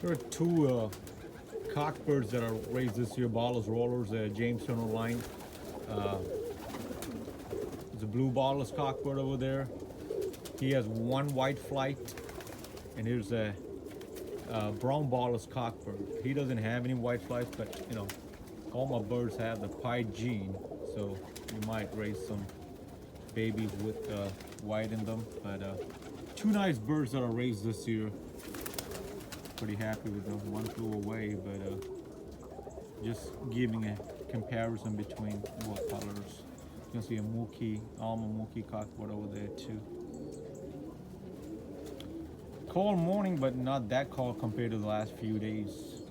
There are two cockbirds that are raised this year, barless rollers, Jamestown line. Uh, there's a blue barless cockbird over there. He has one white flight, and here's a brown barless cockbird. He doesn't have any white flights, but all my birds have the pied gene, so you might raise some babies with white in them. But two nice birds that are raised this year. Pretty happy with them. One flew away, but just giving a comparison between both colors. You can see a alma mookie cockbird over there too. Cold morning, but not that cold compared to the last few days.